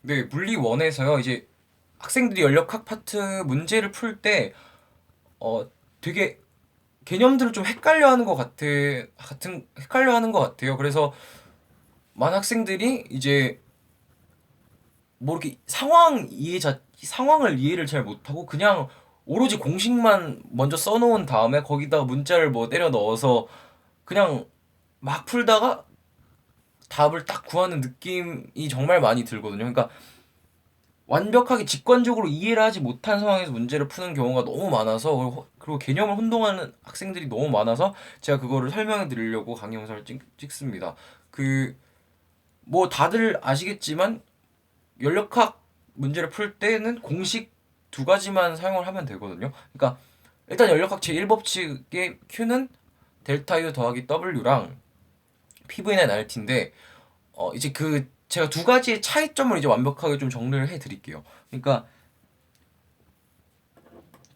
네, 물리 1에서요. 이제 학생들이 연력학 파트 문제를 풀 때 되게 개념들을 좀 헷갈려 하는 것 같아요. 그래서 많은 학생들이 이제 뭐 이렇게 상황을 이해를 잘 못하고 그냥 오로지 공식만 먼저 써놓은 다음에 거기다가 문자를 뭐 때려 넣어서 그냥 막 풀다가 답을 딱 구하는 느낌이 정말 많이 들거든요. 그러니까 완벽하게 직관적으로 이해를 하지 못한 상황에서 문제를 푸는 경우가 너무 많아서 그리고 개념을 혼동하는 학생들이 너무 많아서 제가 그거를 설명해 드리려고 강의 영상을 찍습니다. 그 뭐 다들 아시겠지만 연력학 문제를 풀 때는 공식 두 가지만 사용을 하면 되거든요. 그러니까 일단 연력학 제1법칙의 Q는 델타 U 더하기 W랑 PV는 RT인데 이제 그 제가 두 가지의 차이점을 이제 완벽하게 좀 정리를 해 드릴게요. 그러니까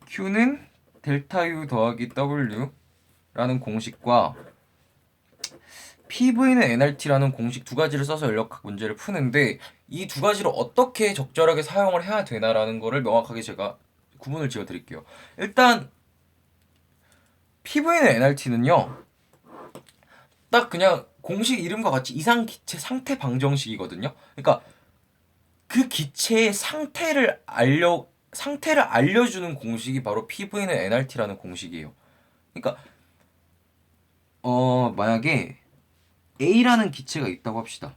Q는 델타 U 더하기 W라는 공식과 PV는 NRT라는 공식 두 가지를 써서 연력학 문제를 푸는데 이 두 가지를 어떻게 적절하게 사용을 해야 되나라는 거를 명확하게 제가 구분을 지어 드릴게요. 일단 PV는 NRT는요. 딱 그냥 공식 이름과 같이 이상 기체 상태 방정식이거든요. 그러니까 그 기체의 상태를 알려주는 공식이 바로 PV는 NRT라는 공식이에요. 그러니까 만약에 A라는 기체가 있다고 합시다.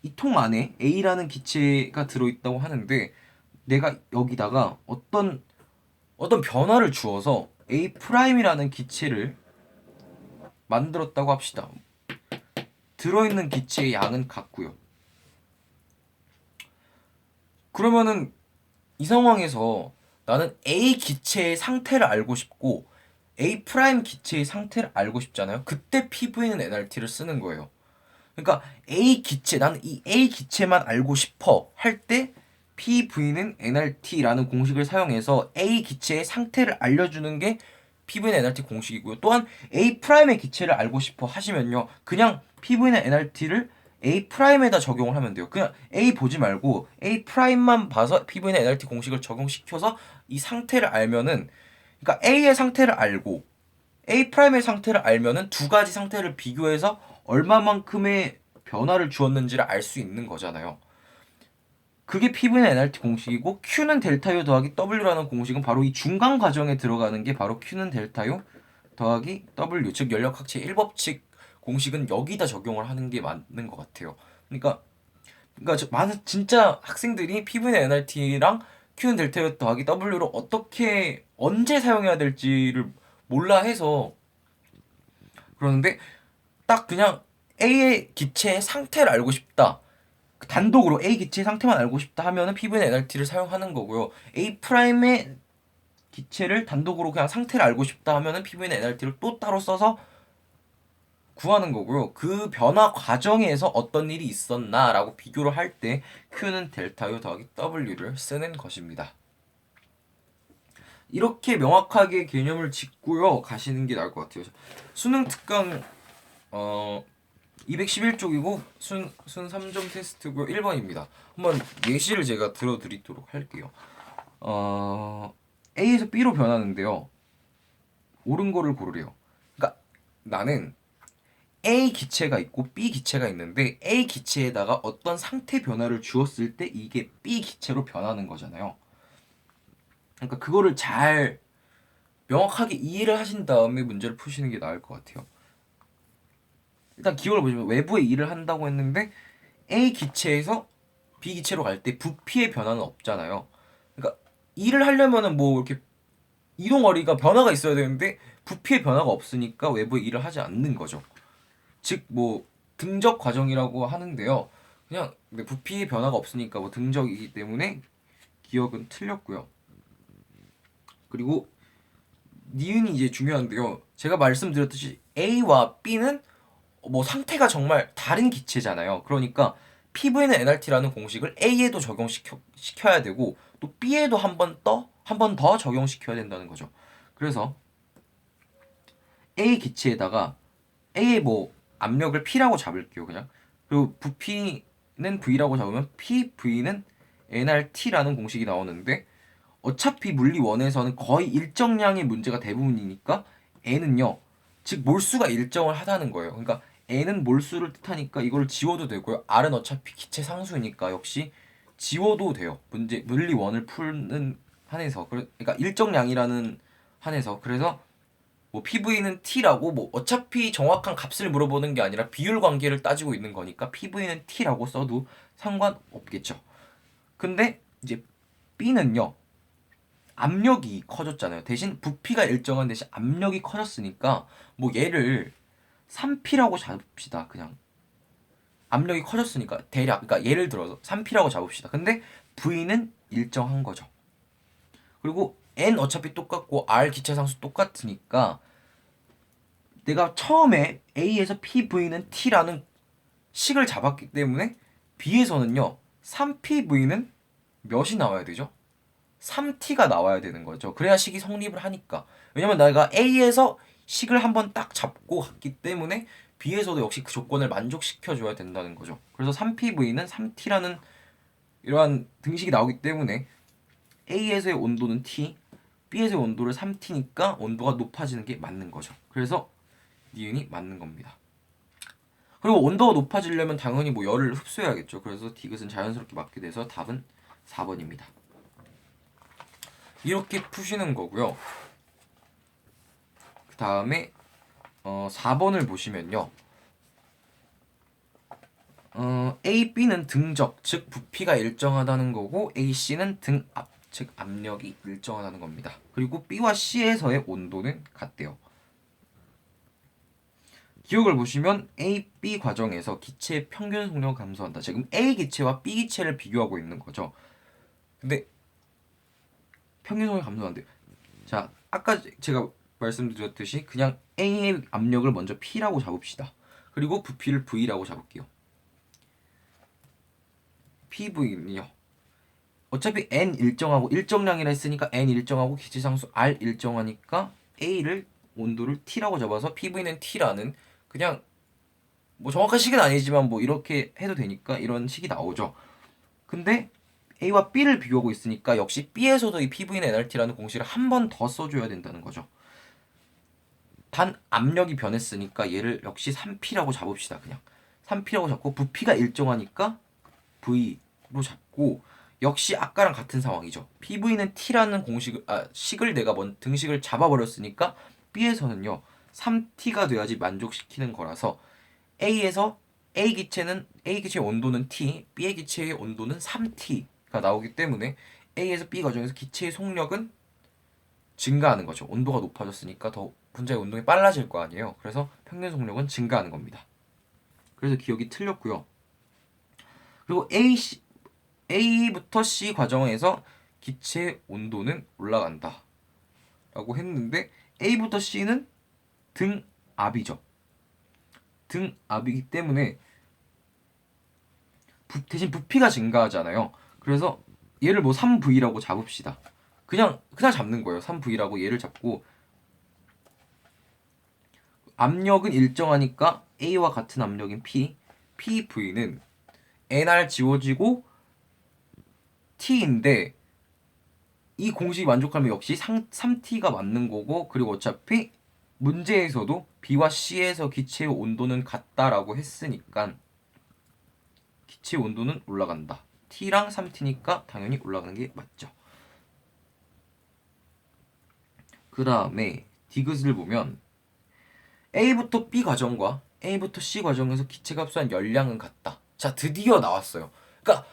이 통 안에 A라는 기체가 들어있다고 하는데 내가 여기다가 어떤 변화를 주어서 A 프라임이라는 기체를 만들었다고 합시다. 들어있는 기체의 양은 같고요. 그러면은 이 상황에서 나는 A 기체의 상태를 알고 싶고 A 프라임 기체의 상태를 알고 싶잖아요. 그때 PV는 NRT를 쓰는 거예요. 그러니까 나는 이 A 기체만 알고 싶어 할 때 PV는 NRT라는 공식을 사용해서 A 기체의 상태를 알려주는 게 PV는 NRT 공식이고요. 또한 A 프라임의 기체를 알고 싶어 하시면요. 그냥 PV는 NRT를 A 프라임에다 적용을 하면 돼요. 그냥 A 보지 말고 A 프라임만 봐서 PV는 NRT 공식을 적용시켜서 이 상태를 알면은 그러니까 A의 상태를 알고 A 프라임의 상태를 알면은 두 가지 상태를 비교해서 얼마만큼의 변화를 주었는지를 알 수 있는 거잖아요. 그게 P분의 NRT 공식이고 Q는 델타 U 더하기 W라는 공식은 바로 이 중간 과정에 들어가는 게 바로 Q는 델타 U 더하기 W 즉 연력학체 1법칙 공식은 여기다 적용을 하는 게 맞는 것 같아요. 그러니까 많은 진짜 학생들이 P분의 NRT랑 Q는 델타 U 더하기 W를 어떻게 언제 사용해야 될지를 몰라 해서 그러는데 딱 그냥 A의 기체의 상태를 알고 싶다. 단독으로 A 기체의 상태만 알고 싶다 하면은 PV는 NRT를 사용하는 거고요. A 프라임의 기체를 단독으로 그냥 상태를 알고 싶다 하면은 PV는 NRT를 또 따로 써서 구하는 거고요. 그 변화 과정에서 어떤 일이 있었나라고 비교를 할 때 Q는 델타 U 더하기 W를 쓰는 것입니다. 이렇게 명확하게 개념을 짚고요 가시는 게 나을 것 같아요. 수능 특강 어 211쪽이고 순 3점 테스트고요. 1번입니다. 한번 예시를 제가 들어드리도록 할게요. A에서 B로 변하는데요. 옳은 거를 고르래요. 그러니까 나는 A 기체가 있고 B 기체가 있는데 A 기체에다가 어떤 상태 변화를 주었을 때 이게 B 기체로 변하는 거잖아요. 그러니까 그거를 잘 명확하게 이해를 하신 다음에 문제를 푸시는 게 나을 것 같아요. 일단 기호를 보시면 외부에 일을 한다고 했는데 A 기체에서 B 기체로 갈 때 부피의 변화는 없잖아요. 그러니까 일을 하려면은 뭐 이렇게 이동거리가 변화가 있어야 되는데 부피의 변화가 없으니까 외부에 일을 하지 않는 거죠. 즉 뭐 등적 과정이라고 하는데요. 그냥 부피의 변화가 없으니까 뭐 등적이기 때문에 기억은 틀렸고요. 그리고 니은이 이제 중요한데요. 제가 말씀드렸듯이 A와 B는 뭐 상태가 정말 다른 기체잖아요. 그러니까 PV는 NRT라는 공식을 A에도 적용시켜야 되고 또 B에도 한 번 더 적용시켜야 된다는 거죠. 그래서 A 기체에다가 A의 뭐 압력을 P라고 잡을게요, 그냥. 그리고 부피 V라고 잡으면 PV는 nRT라는 공식이 나오는데 어차피 물리 1에서는 거의 일정량의 문제가 대부분이니까 n은요. 즉 몰수가 일정을 하다는 거예요. 그러니까 n은 몰수를 뜻하니까 이걸 지워도 되고요. r은 어차피 기체 상수니까 역시 지워도 돼요. 문제 물리 1을 푸는 한에서 그러니까 일정량이라는 한에서 그래서 뭐 PV는 T라고 뭐 어차피 정확한 값을 물어보는 게 아니라 비율 관계를 따지고 있는 거니까 PV는 T라고 써도 상관없겠죠. 근데 이제 B는요. 압력이 커졌잖아요. 대신 부피가 일정한 대신 압력이 커졌으니까 뭐 얘를 3P라고 잡읍시다. 그냥 압력이 커졌으니까 대략 그러니까 예를 들어서 3P라고 잡읍시다. 근데 V는 일정한 거죠. 그리고 N 어차피 똑같고 R 기체상수 똑같으니까 내가 처음에 A에서 PV는 T라는 식을 잡았기 때문에 B에서는요 3PV는 몇이 나와야 되죠? 3T가 나와야 되는 거죠. 그래야 식이 성립을 하니까. 왜냐면 내가 A에서 식을 한번 딱 잡고 갔기 때문에 B에서도 역시 그 조건을 만족시켜줘야 된다는 거죠. 그래서 3PV는 3T라는 이러한 등식이 나오기 때문에 A에서의 온도는 T, B에서의 온도를 3T니까 온도가 높아지는 게 맞는 거죠. 그래서 니은이 맞는 겁니다. 그리고 온도가 높아지려면 당연히 뭐 열을 흡수해야겠죠. 그래서 디귿은 자연스럽게 맞게 돼서 답은 4번입니다. 이렇게 푸시는 거고요. 그 다음에 4번을 보시면요. A, B는 등적, 즉 부피가 일정하다는 거고 A, C는 등압, 즉 압력이 일정하다는 겁니다. 그리고 B와 C에서의 온도는 같대요. 기억을 보시면 A, B 과정에서 기체의 평균 속력을 감소한다. 지금 A 기체와 B 기체를 비교하고 있는 거죠. 근데 평균 속력이 감소한대요. 자, 아까 제가 말씀드렸듯이 그냥 A의 압력을 먼저 P라고 잡읍시다. 그리고 부피를 V라고 잡을게요. PV는요. 어차피 N 일정하고 일정량이라 했으니까 N 일정하고 기체상수 R 일정하니까 A를 온도를 T라고 잡아서 PV는 T라는 그냥 뭐 정확한 식은 아니지만 뭐 이렇게 해도 되니까 이런 식이 나오죠. 근데 A와 B를 비교하고 있으니까 역시 B에서도 이 PV는 nRT라는 공식을 한 번 더 써줘야 된다는 거죠. 단 압력이 변했으니까 얘를 역시 3P라고 잡읍시다. 그냥 3P라고 잡고 부피가 일정하니까 V로 잡고 역시 아까랑 같은 상황이죠. PV는 T라는 식을 내가 등식을 잡아버렸으니까 B에서는요 3T가 돼야지 만족시키는 거라서 A에서 A 기체의 온도는 T, B의 기체의 온도는 3T가 나오기 때문에 A에서 B 과정에서 기체의 속력은 증가하는 거죠. 온도가 높아졌으니까 더 분자의 운동이 빨라질 거 아니에요. 그래서 평균 속력은 증가하는 겁니다. 그래서 기억이 틀렸고요. 그리고 A부터 C 과정에서 기체 온도는 올라간다 라고 했는데 A부터 C는 등압이죠. 등압이기 때문에 대신 부피가 증가하잖아요. 그래서 얘를 뭐 3V라고 잡읍시다. 그냥 잡는 거예요. 3V라고 얘를 잡고 압력은 일정하니까 A와 같은 압력인 PV는 NR 지워지고 T인데 이 공식이 만족하면 역시 3T가 맞는 거고 그리고 어차피 문제에서도 B와 C에서 기체의 온도는 같다라고 했으니까 기체 온도는 올라간다. T랑 3T니까 당연히 올라가는 게 맞죠. 그 다음에 디귿을 보면 A부터 B 과정과 A부터 C 과정에서 기체가 흡수한 열량은 같다. 자, 드디어 나왔어요. 그러니까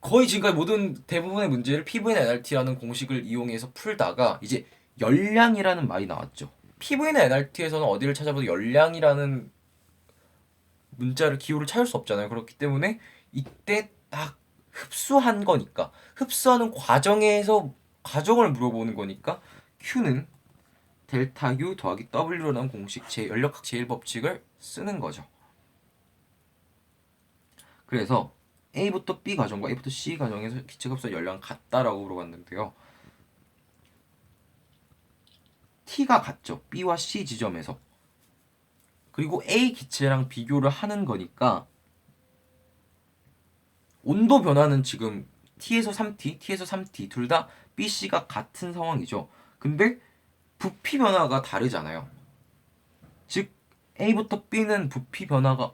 거의 지금까지 모든 대부분의 문제를 PV는 nRT라는 공식을 이용해서 풀다가 이제 열량이라는 말이 나왔죠. PV는 nRT에서는 어디를 찾아봐도 열량이라는 문자를 기호를 찾을 수 없잖아요. 그렇기 때문에 이때 딱 흡수한 거니까 흡수하는 과정에서 과정을 물어보는 거니까 Q는 델타 U 더하기 W라는 공식 연력학 제1법칙을 쓰는 거죠. 그래서 A부터 B 과정과 A부터 C 과정에서 기체가 흡수한 열량 같다라고 물어봤는데요. T가 같죠. B와 C 지점에서. 그리고 A 기체랑 비교를 하는 거니까 온도 변화는 지금 T에서 3T, T에서 3T 둘 다 B, C가 같은 상황이죠. 근데 부피 변화가 다르잖아요. 즉 A부터 B는 부피 변화가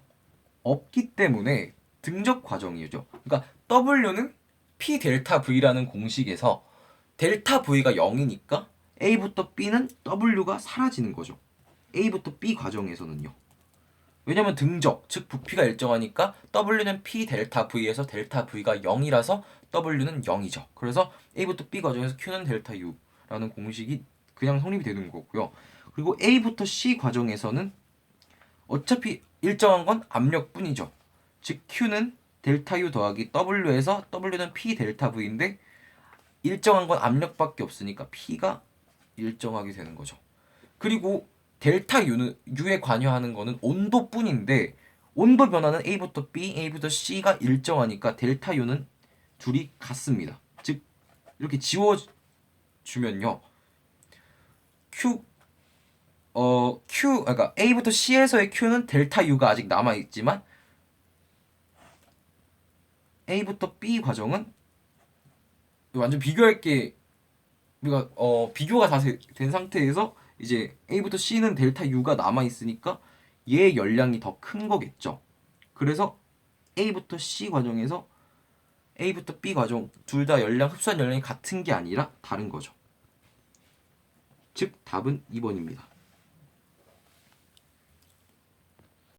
없기 때문에 등적 과정이죠. 그러니까 W는 P 델타 V라는 공식에서 델타 V가 0이니까 A부터 B는 W가 사라지는 거죠. A부터 B 과정에서는요. 왜냐면 등적, 즉 부피가 일정하니까 W는 P 델타 V에서 델타 V가 0이라서 W는 0이죠. 그래서 A부터 B 과정에서 Q는 델타 U라는 공식이 그냥 성립이 되는 거고요. 그리고 A부터 C 과정에서는 어차피 일정한 건 압력뿐이죠. 즉 Q는 델타 U 더하기 W에서 W는 P 델타 V인데 일정한 건 압력밖에 없으니까 P가 일정하게 되는 거죠. 그리고 델타 U에 관여하는 거는 온도뿐인데 온도 변화는 A부터 B, A부터 C가 일정하니까 델타 U는 둘이 같습니다. 즉 이렇게 지워주면요. 그러니까 A부터 C에서의 Q는 델타 U가 아직 남아있지만 A부터 B 과정은 완전 비교할 게 우리가 비교가 다 된 상태에서 이제 A부터 C는 델타 U가 남아 있으니까 얘의 열량이 더 큰 거겠죠. 그래서 A부터 C 과정에서 A부터 B 과정 둘 다 열량 흡수한 열량이 같은 게 아니라 다른 거죠. 즉 답은 2번입니다.